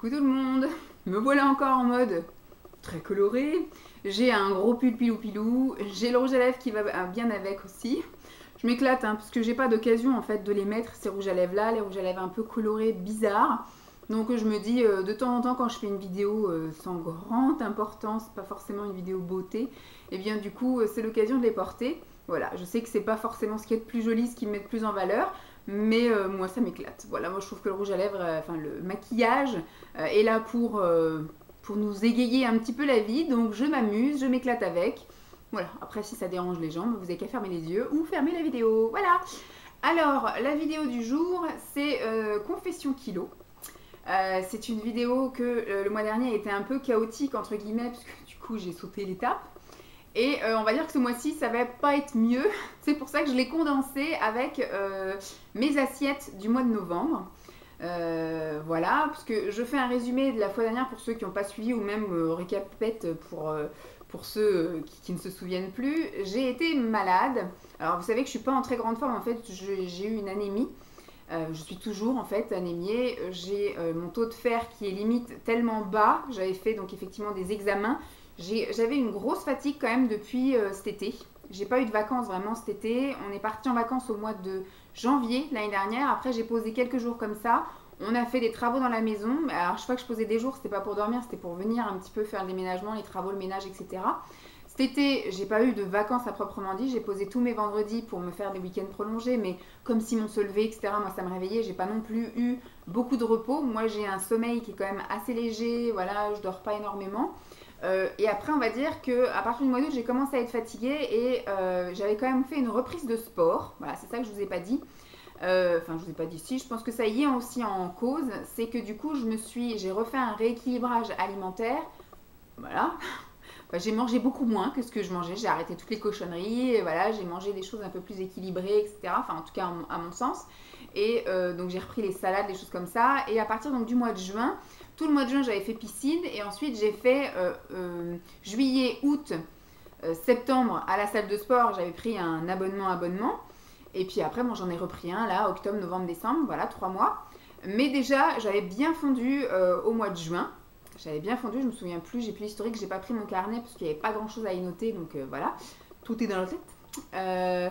Coucou tout le monde, me voilà encore en mode très coloré. J'ai un gros pull pilou, j'ai le rouge à lèvres qui va bien avec aussi. Je m'éclate parce que j'ai pas d'occasion en fait de les mettre, ces rouges à lèvres là, les rouges à lèvres un peu colorés, bizarres. Donc je me dis de temps en temps quand je fais une vidéo sans grande importance, pas forcément une vidéo beauté, et bien du coup c'est l'occasion de les porter. Voilà, je sais que c'est pas forcément ce qui est le plus joli, ce qui me met le plus en valeur, mais moi ça m'éclate. Voilà, moi je trouve que le rouge à lèvres, enfin le maquillage est là pour nous égayer un petit peu la vie, donc je m'amuse, je m'éclate avec. Voilà, après si ça dérange les gens, vous n'avez qu'à fermer les yeux ou fermer la vidéo. Voilà. Alors, la vidéo du jour, c'est Confession Kilo. C'est une vidéo que le mois dernier était un peu chaotique, entre guillemets, parce que du coup j'ai sauté l'étape. Et on va dire que ce mois-ci, ça va pas être mieux. C'est pour ça que je l'ai condensé avec mes assiettes du mois de novembre. Voilà, parce que je fais un résumé de la fois dernière pour ceux qui n'ont pas suivi ou même récapette pour ceux qui ne se souviennent plus. J'ai été malade. Alors vous savez que je suis pas en très grande forme en fait, j'ai eu une anémie. Je suis toujours en fait anémiée. J'ai mon taux de fer qui est limite tellement bas. J'avais fait donc effectivement des examens. J'avais une grosse fatigue quand même depuis cet été. J'ai pas eu de vacances vraiment cet été. On est parti en vacances au mois de janvier l'année dernière. Après, j'ai posé quelques jours comme ça. On a fait des travaux dans la maison. Alors, chaque fois que je posais des jours, c'était pas pour dormir, c'était pour venir un petit peu faire le déménagement, les travaux, le ménage, etc. Cet été, j'ai pas eu de vacances à proprement dit. J'ai posé tous mes vendredis pour me faire des week-ends prolongés, mais comme Simon se levait, etc., moi ça me réveillait. J'ai pas non plus eu beaucoup de repos. Moi, j'ai un sommeil qui est quand même assez léger. Voilà, je dors pas énormément. Et après, on va dire que à partir du mois d'août, j'ai commencé à être fatiguée et j'avais quand même fait une reprise de sport. Voilà, c'est ça que je vous ai pas dit. Enfin, je vous ai pas dit si. Je pense que ça y est aussi en cause. C'est que du coup, j'ai refait un rééquilibrage alimentaire. Voilà. Enfin, j'ai mangé beaucoup moins que ce que je mangeais. J'ai arrêté toutes les cochonneries. Et voilà, j'ai mangé des choses un peu plus équilibrées, etc. Enfin, en tout cas, à mon sens. Et donc, j'ai repris les salades, des choses comme ça. Et à partir donc, du mois de juin, tout le mois de juin, j'avais fait piscine. Et ensuite, j'ai fait juillet, août, septembre à la salle de sport. J'avais pris un abonnement. Et puis après, bon, j'en ai repris un là, octobre, novembre, décembre. Voilà, 3 mois. Mais déjà, j'avais bien fondu au mois de juin. J'avais bien fondu, je me souviens plus, j'ai plus l'historique, j'ai pas pris mon carnet parce qu'il n'y avait pas grand chose à y noter, donc voilà, tout est dans la tête. Euh,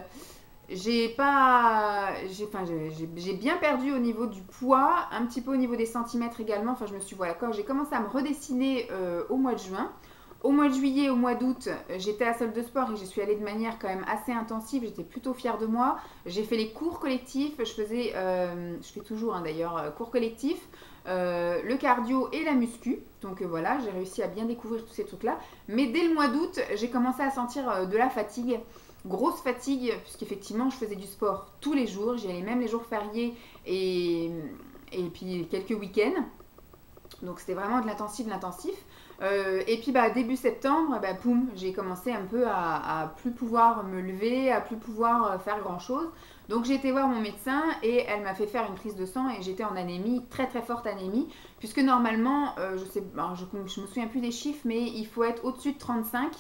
j'ai pas. J'ai bien perdu au niveau du poids, un petit peu au niveau des centimètres également. Enfin, je me suis. Voilà, quand j'ai commencé à me redessiner au mois de juin. Au mois de juillet, au mois d'août, j'étais à la salle de sport et j'y suis allée de manière quand même assez intensive. J'étais plutôt fière de moi. J'ai fait les cours collectifs. Je fais toujours d'ailleurs, cours collectifs, le cardio et la muscu. Donc voilà, j'ai réussi à bien découvrir tous ces trucs-là. Mais dès le mois d'août, j'ai commencé à sentir de la fatigue. Grosse fatigue, puisqu'effectivement, je faisais du sport tous les jours. J'y allais même les jours fériés et puis quelques week-ends. Donc c'était vraiment de l'intensif. Et puis début septembre, boum, j'ai commencé un peu à plus pouvoir me lever, à plus pouvoir faire grand chose. Donc j'ai été voir mon médecin et elle m'a fait faire une prise de sang et j'étais en anémie, très très forte anémie, puisque normalement, je me souviens plus des chiffres, mais il faut être au-dessus de 35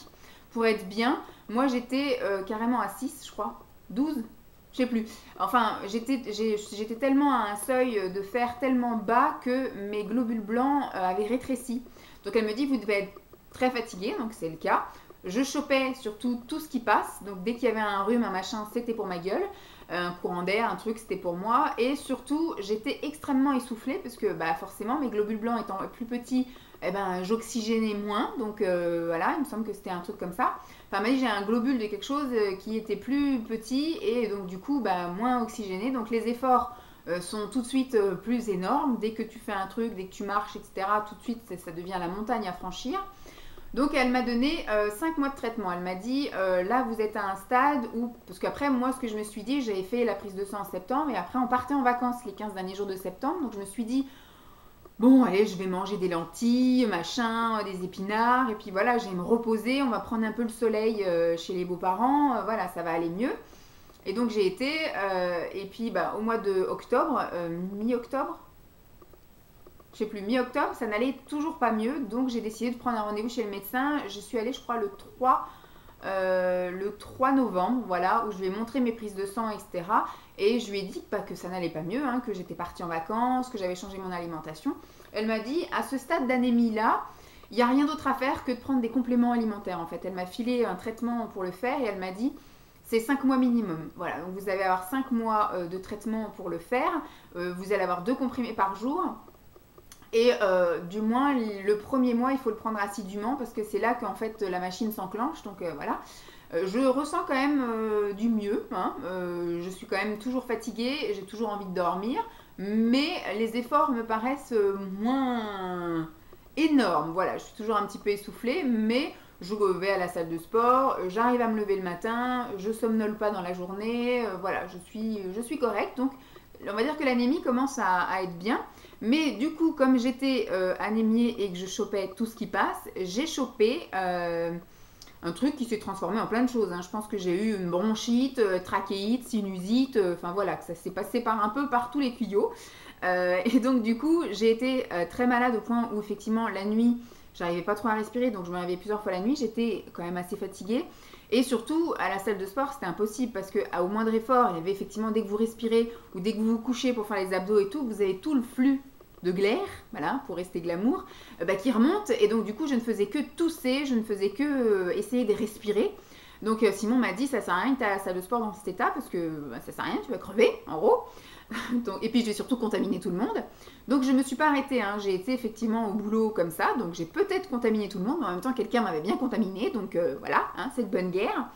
pour être bien. Moi j'étais carrément à 6, je crois, 12, je sais plus. Enfin, j'étais tellement à un seuil de fer tellement bas que mes globules blancs avaient rétréci. Donc elle me dit, vous devez être très fatigué, donc c'est le cas. Je chopais surtout tout ce qui passe, donc dès qu'il y avait un rhume, un machin, c'était pour ma gueule. Un courant d'air, un truc, c'était pour moi. Et surtout, j'étais extrêmement essoufflée, parce que forcément, mes globules blancs étant plus petits, j'oxygénais moins. Donc voilà, il me semble que c'était un truc comme ça. Enfin, elle m'a dit, j'ai un globule de quelque chose qui était plus petit, et donc du coup, moins oxygéné. Donc les efforts sont tout de suite plus énormes. Dès que tu fais un truc, dès que tu marches, etc., tout de suite, ça devient la montagne à franchir. Donc elle m'a donné 5 mois de traitement. Elle m'a dit, là vous êtes à un stade où... Parce qu'après, moi, ce que je me suis dit, j'avais fait la prise de sang en septembre, et après on partait en vacances les 15 derniers jours de septembre. Donc je me suis dit, bon, allez, je vais manger des lentilles, machin, des épinards, et puis voilà, je vais me reposer, on va prendre un peu le soleil chez les beaux-parents, voilà, ça va aller mieux. Et donc j'ai été, et puis au mois de octobre, mi-octobre, je sais plus, mi-octobre, ça n'allait toujours pas mieux, donc j'ai décidé de prendre un rendez-vous chez le médecin. Je suis allée, je crois, le 3 le 3 novembre, voilà, où je lui ai montré mes prises de sang, etc. Et je lui ai dit que ça n'allait pas mieux, hein, que j'étais partie en vacances, que j'avais changé mon alimentation. Elle m'a dit, à ce stade d'anémie-là, il n'y a rien d'autre à faire que de prendre des compléments alimentaires, en fait. Elle m'a filé un traitement pour le faire et elle m'a dit, c'est 5 mois minimum. Voilà, donc vous allez avoir 5 mois de traitement pour le faire. Vous allez avoir 2 comprimés par jour. Et du moins, le premier mois, il faut le prendre assidûment parce que c'est là qu'en fait la machine s'enclenche. Donc voilà. Je ressens quand même du mieux. Hein. Je suis quand même toujours fatiguée, j'ai toujours envie de dormir. Mais les efforts me paraissent moins énormes. Voilà, je suis toujours un petit peu essoufflée, mais je vais à la salle de sport, j'arrive à me lever le matin, je somnole pas dans la journée. Voilà, je suis correcte. Donc, on va dire que l'anémie commence à être bien. Mais du coup, comme j'étais anémiée et que je chopais tout ce qui passe, j'ai chopé un truc qui s'est transformé en plein de choses. Hein. Je pense que j'ai eu une bronchite, trachéite, sinusite, enfin voilà, que ça s'est passé par un peu par tous les tuyaux. Et donc du coup, j'ai été très malade au point où effectivement la nuit, j'arrivais pas trop à respirer, donc je me réveillais plusieurs fois la nuit, j'étais quand même assez fatiguée. Et surtout, à la salle de sport, c'était impossible parce qu'au moindre effort, il y avait effectivement, dès que vous respirez ou dès que vous vous couchez pour faire les abdos et tout, vous avez tout le flux de glaire, voilà, pour rester glamour, qui remonte. Et donc, du coup, je ne faisais que tousser, je ne faisais que essayer de respirer. Donc, Simon m'a dit, ça sert à rien que tu es à la salle de sport dans cet état parce que ça sert à rien, tu vas crever, en gros. Donc, et puis, je vais surtout contaminer tout le monde. Donc, je ne me suis pas arrêtée. Hein. J'ai été effectivement au boulot comme ça. Donc, j'ai peut-être contaminé tout le monde, mais en même temps, quelqu'un m'avait bien contaminé. Donc, voilà, hein, c'est de bonne guerre.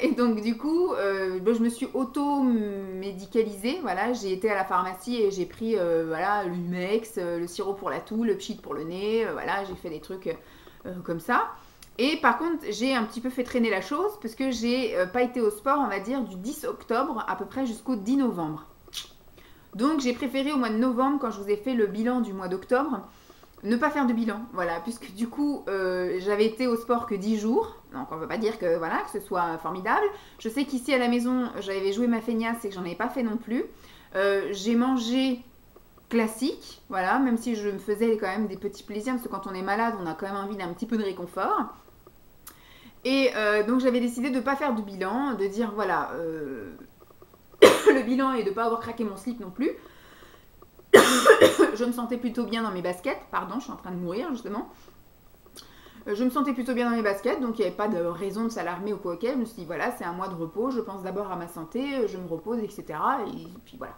Et donc, du coup, je me suis auto-médicalisée. Voilà, j'ai été à la pharmacie et j'ai pris voilà, l'Umex, le sirop pour la toux, le pchit pour le nez. Voilà, j'ai fait des trucs comme ça. Et par contre, j'ai un petit peu fait traîner la chose parce que j'ai pas été au sport, on va dire, du 10 octobre à peu près jusqu'au 10 novembre. Donc j'ai préféré au mois de novembre, quand je vous ai fait le bilan du mois d'octobre, ne pas faire de bilan, voilà, puisque du coup j'avais été au sport que 10 jours, donc on ne peut pas dire que, voilà, que ce soit formidable. Je sais qu'ici à la maison j'avais joué ma feignasse et que j'en avais pas fait non plus. J'ai mangé classique, voilà, même si je me faisais quand même des petits plaisirs, parce que quand on est malade on a quand même envie d'un petit peu de réconfort. Et donc j'avais décidé de ne pas faire de bilan, de dire voilà, le bilan et de ne pas avoir craqué mon slip non plus. Je me sentais plutôt bien dans mes baskets, pardon, je suis en train de mourir justement. Je me sentais plutôt bien dans mes baskets, donc il n'y avait pas de raison de s'alarmer ou quoi. Ok, je me suis dit voilà, c'est un mois de repos, je pense d'abord à ma santé, je me repose, etc. Et puis voilà.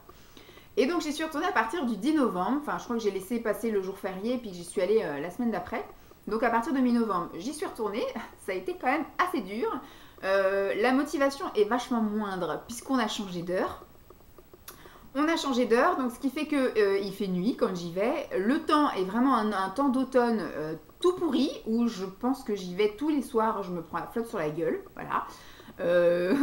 Et donc j'y suis retournée à partir du 10 novembre, enfin je crois que j'ai laissé passer le jour férié, puis j'y suis allée la semaine d'après. Donc à partir de mi-novembre, j'y suis retournée, ça a été quand même assez dur. La motivation est vachement moindre, puisqu'on a changé d'heure. On a changé d'heure, donc ce qui fait que il fait nuit quand j'y vais. Le temps est vraiment un temps d'automne tout pourri, où je pense que j'y vais tous les soirs, je me prends la flotte sur la gueule, voilà.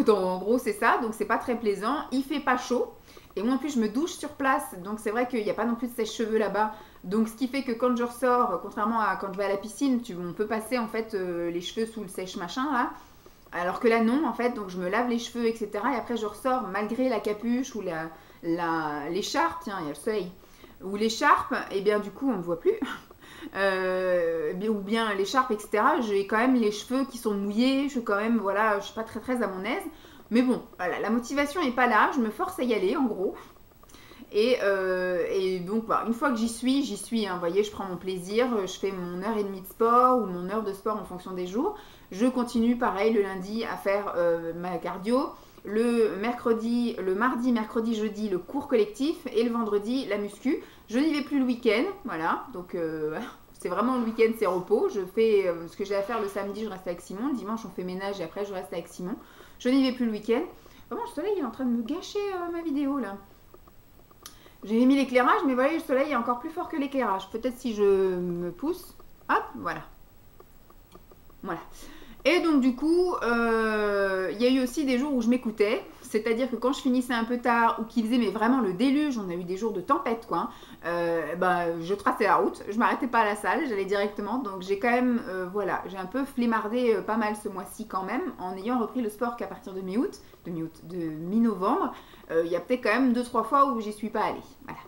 Donc en gros c'est ça, donc c'est pas très plaisant. Il fait pas chaud, et moi en plus je me douche sur place, donc c'est vrai qu'il n'y a pas non plus de sèche-cheveux là-bas. Donc ce qui fait que quand je ressors, contrairement à quand je vais à la piscine, on peut passer en fait les cheveux sous le sèche-machin là. Alors que là non en fait, donc je me lave les cheveux, etc. Et après je ressors malgré la capuche ou l'écharpe, tiens, il y a le soleil, ou l'écharpe, et bien du coup on ne me voit plus, ou bien l'écharpe, etc. J'ai quand même les cheveux qui sont mouillés, je suis quand même, voilà, je suis pas très très à mon aise, mais bon, voilà, la motivation n'est pas là, je me force à y aller en gros. Et donc, bah, une fois que j'y suis, hein, vous voyez, je prends mon plaisir, je fais mon heure et demie de sport ou mon heure de sport en fonction des jours. Je continue, pareil, le lundi à faire ma cardio. Le mardi, mercredi, jeudi, le cours collectif. Et le vendredi, la muscu. Je n'y vais plus le week-end, voilà. Donc, c'est vraiment le week-end, c'est repos. Je fais ce que j'ai à faire le samedi, je reste avec Simon. Le dimanche, on fait ménage et après, je reste avec Simon. Je n'y vais plus le week-end. Vraiment, le soleil est en train de me gâcher ma vidéo, là. J'ai mis l'éclairage, mais voilà, le soleil est encore plus fort que l'éclairage. Peut-être si je me pousse. Hop, voilà. Voilà. Et donc du coup, il y a eu aussi des jours où je m'écoutais. C'est-à-dire que quand je finissais un peu tard ou qu'il faisait mais vraiment le déluge, on a eu des jours de tempête quoi, je traçais la route, je m'arrêtais pas à la salle, j'allais directement. Donc j'ai quand même, voilà, j'ai un peu flémardé pas mal ce mois-ci quand même, en ayant repris le sport qu'à partir de mi-novembre. Il y a peut-être quand même 2-3 fois où j'y suis pas allée. Voilà.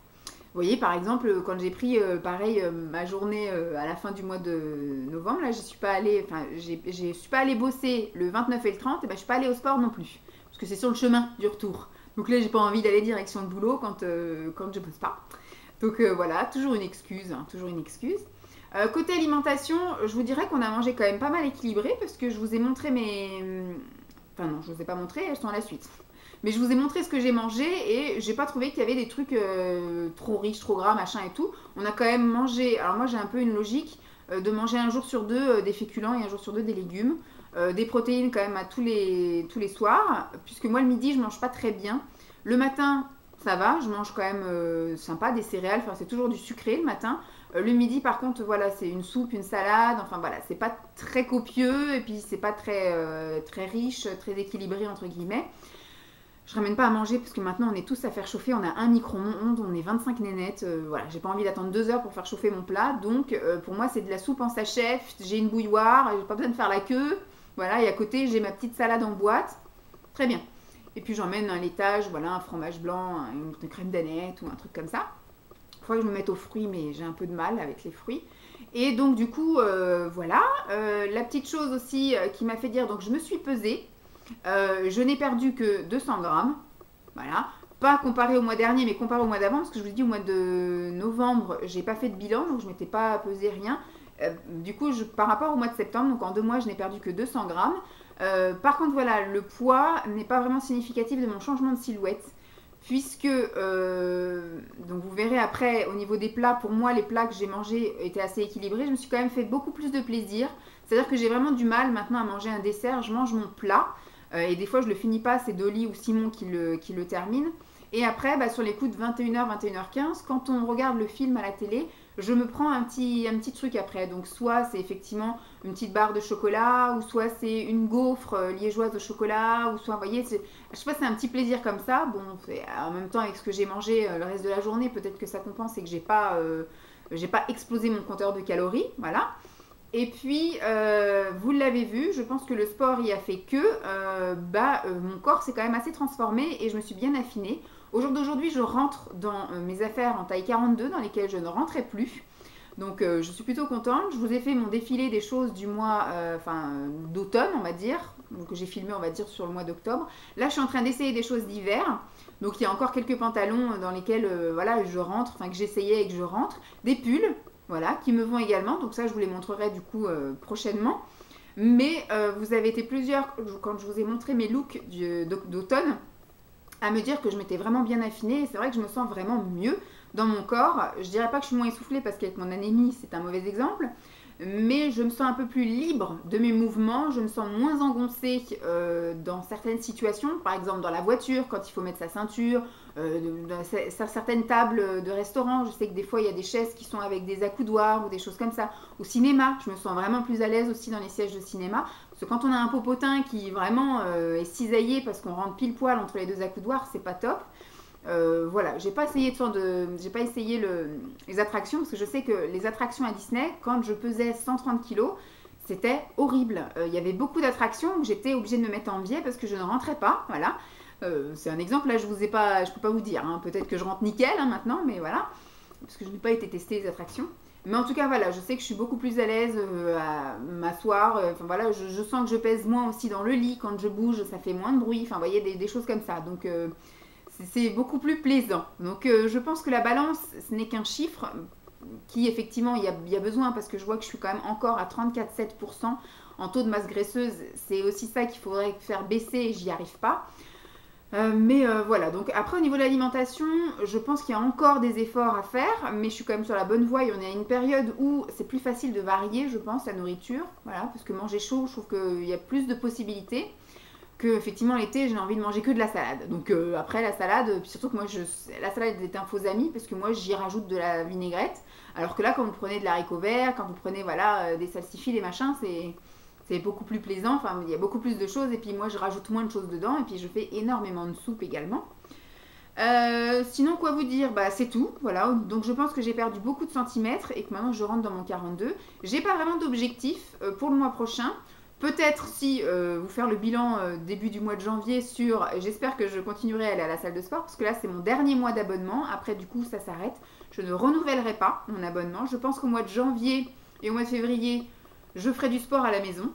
voyez, par exemple, quand j'ai pris, pareil, ma journée à la fin du mois de novembre, là, je suis pas allée, enfin, je suis pas allée bosser le 29 et le 30, et ben, je suis pas allée au sport non plus, parce que c'est sur le chemin du retour. Donc là, j'ai pas envie d'aller direction le boulot quand je bosse pas. Donc voilà, toujours une excuse, hein, toujours une excuse. Côté alimentation, je vous dirais qu'on a mangé quand même pas mal équilibré, parce que je vous ai montré mes... Enfin non, je vous ai pas montré, elles sont à la suite. Mais je vous ai montré ce que j'ai mangé et j'ai pas trouvé qu'il y avait des trucs trop riches, trop gras, machin et tout. On a quand même mangé, alors moi j'ai un peu une logique de manger un jour sur deux des féculents et un jour sur deux des légumes. Des protéines quand même à tous les soirs, puisque moi le midi je mange pas très bien. Le matin ça va, je mange quand même sympa, des céréales, enfin c'est toujours du sucré le matin. Le midi par contre voilà c'est une soupe, une salade, enfin voilà c'est pas très copieux et puis c'est pas très riche, très équilibré entre guillemets. Je ramène pas à manger parce que maintenant on est tous à faire chauffer, on a un micro-ondes, on est 25 nénettes, voilà, j'ai pas envie d'attendre 2 heures pour faire chauffer mon plat, donc pour moi c'est de la soupe en sachet, j'ai une bouilloire, j'ai pas besoin de faire la queue, voilà, et à côté j'ai ma petite salade en boîte, très bien. Et puis j'emmène un laitage, voilà, un fromage blanc, une crème d'aneth ou un truc comme ça. Il faudrait que je me mette aux fruits, mais j'ai un peu de mal avec les fruits. Et donc du coup, voilà, la petite chose aussi qui m'a fait dire, donc je me suis pesée. Je n'ai perdu que 200 grammes, voilà. Pas comparé au mois dernier, mais comparé au mois d'avant, parce que je vous dis au mois de novembre, j'ai pas fait de bilan, donc je m'étais pas pesé rien. Du coup, par rapport au mois de septembre, donc en 2 mois, je n'ai perdu que 200 grammes. Par contre, voilà, le poids n'est pas vraiment significatif de mon changement de silhouette, puisque, donc vous verrez après, au niveau des plats, pour moi, les plats que j'ai mangés étaient assez équilibrés. Je me suis quand même fait beaucoup plus de plaisir. C'est-à-dire que j'ai vraiment du mal maintenant à manger un dessert, je mange mon plat. Et des fois, je le finis pas, c'est Dolly ou Simon qui le termine. Et après, sur les coups de 21h, 21h15, quand on regarde le film à la télé, je me prends un petit truc après. Donc, soit c'est effectivement une petite barre de chocolat, ou soit c'est une gaufre liégeoise au chocolat, ou soit, vous voyez, je sais pas, c'est un petit plaisir comme ça. Bon, en même temps, avec ce que j'ai mangé le reste de la journée, peut-être que ça compense et que j'ai pas explosé mon compteur de calories, voilà. Et puis, vous l'avez vu, je pense que le sport y a fait que mon corps s'est quand même assez transformé et je me suis bien affinée. Au jour d'aujourd'hui, je rentre dans mes affaires en taille 42 dans lesquelles je ne rentrais plus. Donc, je suis plutôt contente. Je vous ai fait mon défilé des choses du mois d'automne, on va dire, que j'ai filmé, on va dire, sur le mois d'octobre. Là, je suis en train d'essayer des choses d'hiver. Donc, il y a encore quelques pantalons dans lesquels voilà, je rentre, enfin que j'essayais et que je rentre. Des pulls. Voilà, qui me vont également. Donc ça, je vous les montrerai du coup prochainement. Mais vous avez été plusieurs, quand je vous ai montré mes looks d'automne, à me dire que je m'étais vraiment bien affinée. Et c'est vrai que je me sens vraiment mieux dans mon corps. Je dirais pas que je suis moins essoufflée parce qu'avec mon anémie, c'est un mauvais exemple. Mais je me sens un peu plus libre de mes mouvements, je me sens moins engoncée dans certaines situations, par exemple dans la voiture, quand il faut mettre sa ceinture, dans certaines tables de restaurant, je sais que des fois il y a des chaises qui sont avec des accoudoirs ou des choses comme ça. Au cinéma, je me sens vraiment plus à l'aise aussi dans les sièges de cinéma, parce que quand on a un popotin qui vraiment est cisaillé parce qu'on rentre pile poil entre les deux accoudoirs, c'est pas top. Voilà, j'ai pas essayé les attractions parce que je sais que les attractions à Disney, quand je pesais 130 kilos, c'était horrible. Il y avait beaucoup d'attractions où j'étais obligée de me mettre en biais parce que je ne rentrais pas. Voilà, c'est un exemple. Là, je peux pas vous dire. Hein. Peut-être que je rentre nickel maintenant, mais voilà, parce que je n'ai pas été tester les attractions. Mais en tout cas, voilà, je sais que je suis beaucoup plus à l'aise à m'asseoir. Enfin voilà, je sens que je pèse moins aussi dans le lit. Quand je bouge, ça fait moins de bruit. Enfin, vous voyez, des choses comme ça. Donc c'est beaucoup plus plaisant. Donc je pense que la balance, ce n'est qu'un chiffre qui effectivement il y a besoin parce que je vois que je suis quand même encore à 34,7% en taux de masse graisseuse. C'est aussi ça qu'il faudrait faire baisser et j'y arrive pas. Voilà, donc après au niveau de l'alimentation, je pense qu'il y a encore des efforts à faire, mais je suis quand même sur la bonne voie et on est à une période où c'est plus facile de varier, je pense, la nourriture. Voilà, parce que manger chaud, je trouve qu'il y a plus de possibilités. Que effectivement l'été j'ai envie de manger que de la salade. Donc après la salade, puis surtout que moi la salade est un faux ami parce que moi j'y rajoute de la vinaigrette. Alors que là quand vous prenez de l'haricot vert, quand vous prenez voilà des salsifis, des machins, c'est beaucoup plus plaisant. Enfin il y a beaucoup plus de choses et puis moi je rajoute moins de choses dedans et puis je fais énormément de soupe également. Sinon quoi vous dire, c'est tout, voilà, donc je pense que j'ai perdu beaucoup de centimètres et que maintenant je rentre dans mon 42. J'ai pas vraiment d'objectif pour le mois prochain. Peut-être si vous faire le bilan début du mois de janvier sur... J'espère que je continuerai à aller à la salle de sport parce que là c'est mon dernier mois d'abonnement. Après du coup ça s'arrête. Je ne renouvellerai pas mon abonnement. Je pense qu'au mois de janvier et au mois de février, je ferai du sport à la maison.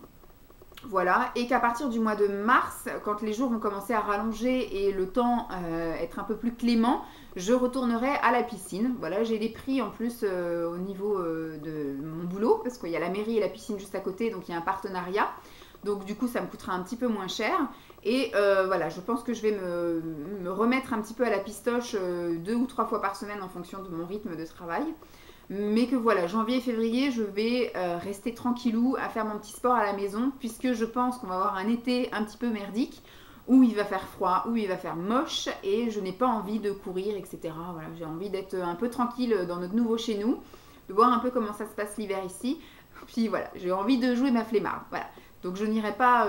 Voilà, et qu'à partir du mois de mars, quand les jours vont commencer à rallonger et le temps être un peu plus clément, je retournerai à la piscine. Voilà, j'ai des prix en plus au niveau de mon boulot, parce qu'il y a la mairie et la piscine juste à côté, donc il y a un partenariat. Donc du coup, ça me coûtera un petit peu moins cher. Et voilà, je pense que je vais me remettre un petit peu à la pistoche 2 ou 3 fois par semaine en fonction de mon rythme de travail. Mais que voilà, janvier et février, je vais rester tranquillou à faire mon petit sport à la maison, puisque je pense qu'on va avoir un été un petit peu merdique, où il va faire froid, où il va faire moche, et je n'ai pas envie de courir, etc. Voilà, j'ai envie d'être un peu tranquille dans notre nouveau chez nous, de voir un peu comment ça se passe l'hiver ici. Puis voilà, j'ai envie de jouer ma flemmarde. Voilà. Donc je n'irai pas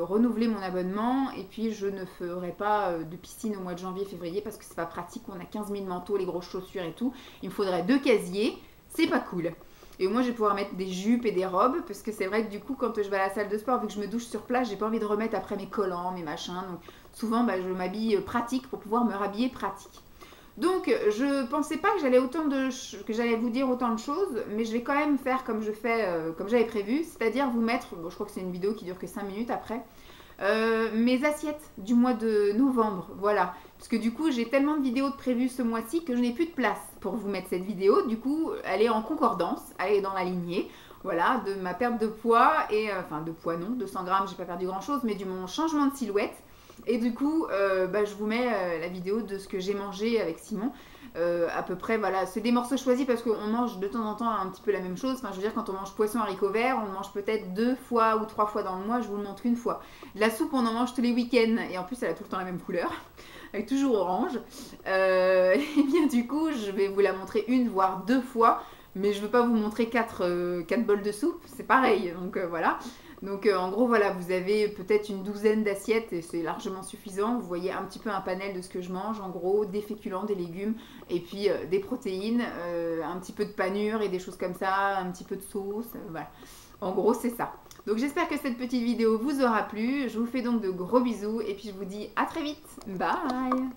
renouveler mon abonnement, et puis je ne ferai pas de piscine au mois de janvier-février parce que c'est pas pratique, on a 15 000 manteaux, les grosses chaussures et tout. Il me faudrait 2 casiers, c'est pas cool. Et moi je vais pouvoir mettre des jupes et des robes, parce que c'est vrai que du coup quand je vais à la salle de sport, vu que je me douche sur place, j'ai pas envie de remettre après mes collants, mes machins. Donc souvent je m'habille pratique pour pouvoir me rhabiller pratique. Donc, je pensais pas que j'allais vous dire autant de choses, mais je vais quand même faire comme je fais, comme j'avais prévu, c'est-à-dire vous mettre, bon, je crois que c'est une vidéo qui dure que 5 minutes après, mes assiettes du mois de novembre, voilà. Parce que du coup, j'ai tellement de vidéos de prévues ce mois-ci que je n'ai plus de place pour vous mettre cette vidéo. Du coup, elle est en concordance, elle est dans la lignée, voilà, de ma perte de poids, et enfin de poids non, 200 grammes, j'ai pas perdu grand-chose, mais du mon changement de silhouette. Et du coup, je vous mets la vidéo de ce que j'ai mangé avec Simon. À peu près, voilà, c'est des morceaux choisis parce qu'on mange de temps en temps un petit peu la même chose. Enfin, je veux dire, quand on mange poisson haricots verts, on le mange peut-être 2 fois ou 3 fois dans le mois. Je vous le montre une fois. De la soupe, on en mange tous les week-ends. Et en plus, elle a tout le temps la même couleur. Elle est toujours orange. Et bien, du coup, je vais vous la montrer 1 voire 2 fois. Mais je ne veux pas vous montrer 4 bols de soupe. C'est pareil. Donc, voilà. Donc en gros voilà, vous avez peut-être une douzaine d'assiettes et c'est largement suffisant. Vous voyez un petit peu un panel de ce que je mange, en gros des féculents, des légumes et puis des protéines, un petit peu de panure et des choses comme ça, un petit peu de sauce, voilà. En gros c'est ça. Donc j'espère que cette petite vidéo vous aura plu. Je vous fais donc de gros bisous et puis je vous dis à très vite. Bye.